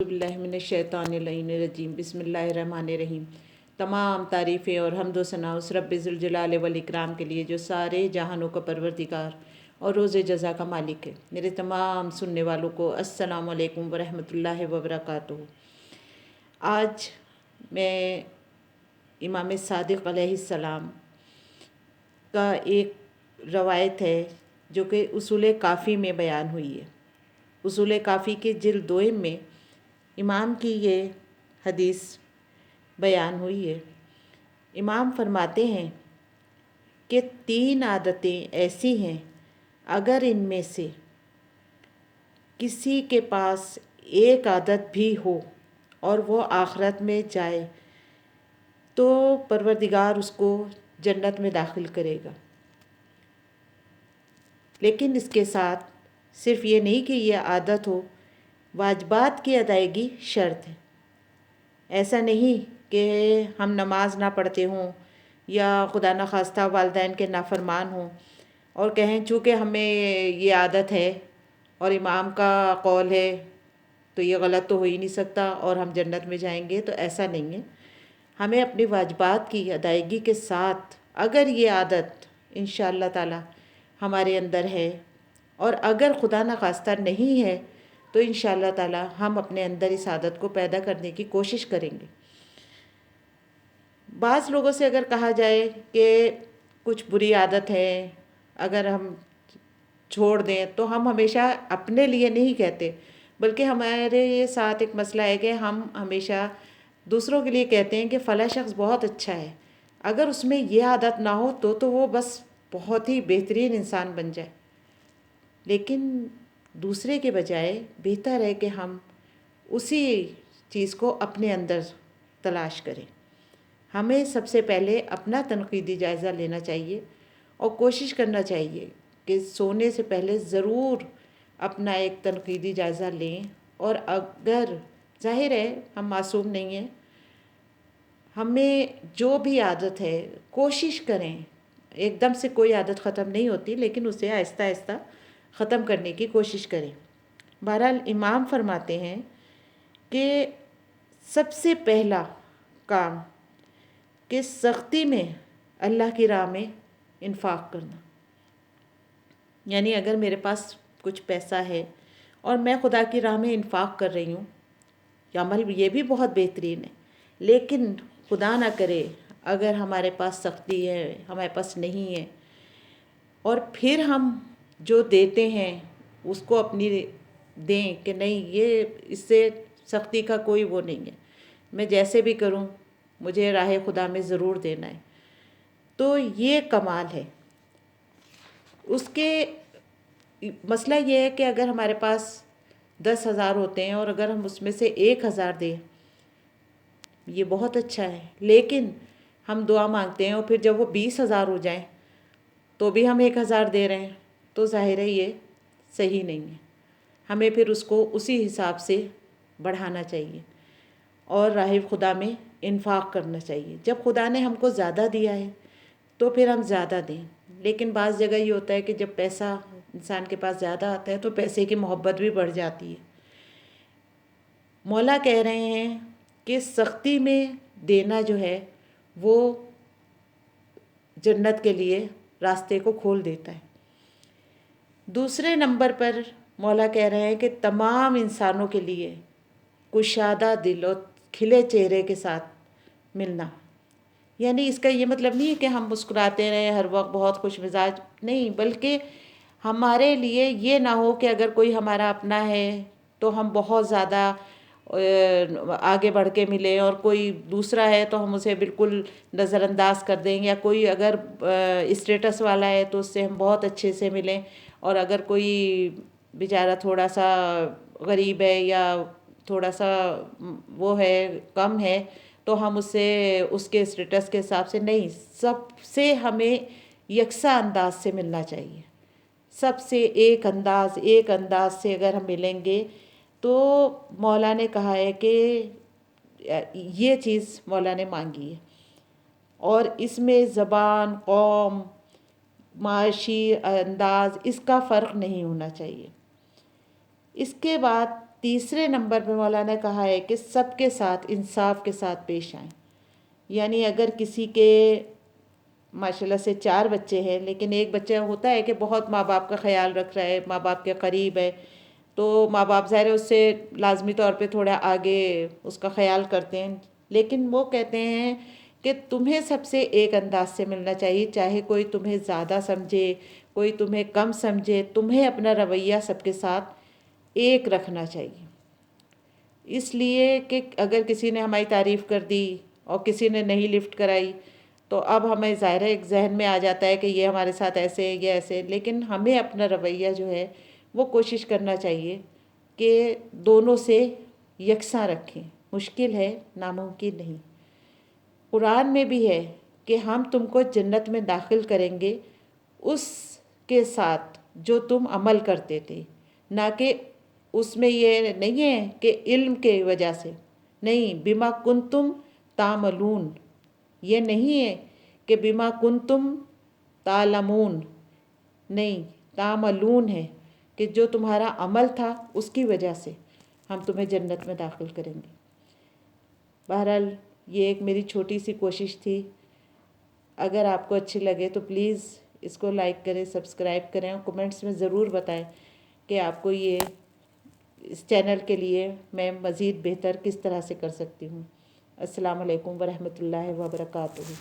باللہ من الشیطان اللعین الرجیم بسم اللہ الرحمن الرحیم۔ تمام تعریفیں اور حمد و ثنا اس رب ذوالجلال والاکرام کے لیے جو سارے جہانوں کا پروردگار اور روز جزا کا مالک ہے۔ میرے تمام سننے والوں کو السلام علیکم ورحمۃ اللہ وبرکاتہ۔ آج میں امام صادق علیہ السلام کا ایک روایت ہے جو کہ اصول کافی میں بیان ہوئی ہے۔ اصول کافی کے جلد 2 میں امام کی یہ حدیث بیان ہوئی ہے۔ امام فرماتے ہیں کہ 3 عادتیں ایسی ہیں اگر ان میں سے کسی کے پاس ایک عادت بھی ہو اور وہ آخرت میں جائے تو پروردگار اس کو جنت میں داخل کرے گا، لیکن اس کے ساتھ صرف یہ نہیں کہ یہ عادت ہو، واجبات کی ادائیگی شرط ہے۔ ایسا نہیں کہ ہم نماز نہ پڑھتے ہوں یا خدا نخواستہ والدین کے نافرمان ہوں اور کہیں چونکہ ہمیں یہ عادت ہے اور امام کا قول ہے تو یہ غلط تو ہو ہی نہیں سکتا اور ہم جنت میں جائیں گے، تو ایسا نہیں ہے۔ ہمیں اپنی واجبات کی ادائیگی کے ساتھ اگر یہ عادت انشاءاللہ تعالی ہمارے اندر ہے، اور اگر خدا نخواستہ نہیں ہے تو انشاءاللہ تعالی ہم اپنے اندر اس عادت کو پیدا کرنے کی کوشش کریں گے۔ بعض لوگوں سے اگر کہا جائے کہ کچھ بری عادت ہے اگر ہم چھوڑ دیں، تو ہم ہمیشہ اپنے لیے نہیں کہتے، بلکہ ہمارے ساتھ ایک مسئلہ ہے کہ ہم ہمیشہ دوسروں کے لیے کہتے ہیں کہ فلاں شخص بہت اچھا ہے، اگر اس میں یہ عادت نہ ہو تو وہ بس بہت ہی بہترین انسان بن جائے۔ لیکن دوسرے کے بجائے بہتر ہے کہ ہم اسی چیز کو اپنے اندر تلاش کریں۔ ہمیں سب سے پہلے اپنا تنقیدی جائزہ لینا چاہیے اور کوشش کرنا چاہیے کہ سونے سے پہلے ضرور اپنا ایک تنقیدی جائزہ لیں، اور اگر ظاہر ہے ہم معصوم نہیں ہیں، ہمیں جو بھی عادت ہے کوشش کریں، ایک دم سے کوئی عادت ختم نہیں ہوتی، لیکن اسے آہستہ آہستہ ختم کرنے کی کوشش کریں۔ بہرحال امام فرماتے ہیں کہ سب سے پہلا کام کہ سختی میں اللہ کی راہ میں انفاق کرنا، یعنی اگر میرے پاس کچھ پیسہ ہے اور میں خدا کی راہ میں انفاق کر رہی ہوں، یہ عمل یہ بھی بہت بہترین ہے، لیکن خدا نہ کرے اگر ہمارے پاس سختی ہے، ہمارے پاس نہیں ہے، اور پھر ہم جو دیتے ہیں اس کو اپنی دیں کہ نہیں، یہ اس سے سختی کا کوئی وہ نہیں ہے، میں جیسے بھی کروں مجھے راہ خدا میں ضرور دینا ہے، تو یہ کمال ہے۔ اس کے مسئلہ یہ ہے کہ اگر ہمارے پاس 10,000 ہوتے ہیں اور اگر ہم اس میں سے 1,000 دیں، یہ بہت اچھا ہے، لیکن ہم دعا مانگتے ہیں اور پھر جب وہ 20,000 ہو جائیں تو بھی ہم 1,000 دے رہے ہیں، تو ظاہر ہے یہ صحیح نہیں ہے۔ ہمیں پھر اس کو اسی حساب سے بڑھانا چاہیے اور راہ خدا میں انفاق کرنا چاہیے۔ جب خدا نے ہم کو زیادہ دیا ہے تو پھر ہم زیادہ دیں، لیکن بعض جگہ یہ ہوتا ہے کہ جب پیسہ انسان کے پاس زیادہ آتا ہے تو پیسے کی محبت بھی بڑھ جاتی ہے۔ مولا کہہ رہے ہیں کہ سختی میں دینا جو ہے وہ جنت کے لیے راستے کو کھول دیتا ہے۔ دوسرے نمبر پر مولا کہہ رہے ہیں کہ تمام انسانوں کے لیے کشادہ دل اور کھلے چہرے کے ساتھ ملنا، یعنی اس کا یہ مطلب نہیں ہے کہ ہم مسکراتے رہیں ہر وقت، بہت خوش مزاج نہیں، بلکہ ہمارے لیے یہ نہ ہو کہ اگر کوئی ہمارا اپنا ہے تو ہم بہت زیادہ آگے بڑھ کے ملیں، اور کوئی دوسرا ہے تو ہم اسے بالکل نظر انداز کر دیں، یا کوئی اگر اسٹیٹس والا ہے تو اس سے ہم بہت اچھے سے ملیں، اور اگر کوئی بیچارہ تھوڑا سا غریب ہے یا تھوڑا سا وہ ہے کم ہے تو ہم اس سے اس کے اسٹیٹس کے حساب سے نہیں، سب سے ہمیں یکساں انداز سے ملنا چاہیے۔ سب سے ایک انداز سے اگر ہم ملیں گے تو مولا نے کہا ہے کہ یہ چیز مولا نے مانگی ہے، اور اس میں زبان، قوم، معاشی انداز اس کا فرق نہیں ہونا چاہیے۔ اس کے بعد تیسرے نمبر پہ مولانا نے کہا ہے کہ سب کے ساتھ انصاف کے ساتھ پیش آئیں. یعنی اگر کسی کے ماشاءاللہ سے 4 بچے ہیں لیکن ایک بچہ ہوتا ہے کہ بہت ماں باپ کا خیال رکھ رہا ہے، ماں باپ کے قریب ہے، تو ماں باپ ظاہر ہے اس سے لازمی طور پہ تھوڑا آگے اس کا خیال کرتے ہیں. لیکن وہ کہتے ہیں کہ تمہیں سب سے ایک انداز سے ملنا چاہیے، چاہے کوئی تمہیں زیادہ سمجھے، کوئی تمہیں کم سمجھے، تمہیں اپنا رویہ سب کے ساتھ ایک رکھنا چاہیے. اس لیے کہ اگر کسی نے ہماری تعریف کر دی اور کسی نے نہیں لفٹ کرائی تو اب ہمیں ظاہر ہے ایک ذہن میں آ جاتا ہے کہ یہ ہمارے ساتھ ایسے یہ ایسے. لیکن ہمیں اپنا رویہ جو ہے وہ کوشش کرنا چاہیے کہ دونوں سے یکساں رکھیں. مشکل ہے، ناممکن نہیں. قرآن میں بھی ہے کہ ہم تم کو جنت میں داخل کریں گے اس کے ساتھ جو تم عمل کرتے تھے، نہ کہ اس میں یہ نہیں ہے کہ علم کے وجہ سے نہیں. بما کنتم تعملون، یہ نہیں ہے کہ بما کنتم تعلمون، نہیں، تعملون ہے کہ جو تمہارا عمل تھا اس کی وجہ سے ہم تمہیں جنت میں داخل کریں گے. بہرحال یہ ایک میری چھوٹی سی کوشش تھی. اگر آپ کو اچھی لگے تو پلیز اس کو لائک کریں، سبسکرائب کریں اور کمنٹس میں ضرور بتائیں کہ آپ کو یہ اس چینل کے لیے میں مزید بہتر کس طرح سے کر سکتی ہوں. السلام علیکم ورحمۃ اللہ وبرکاتہ.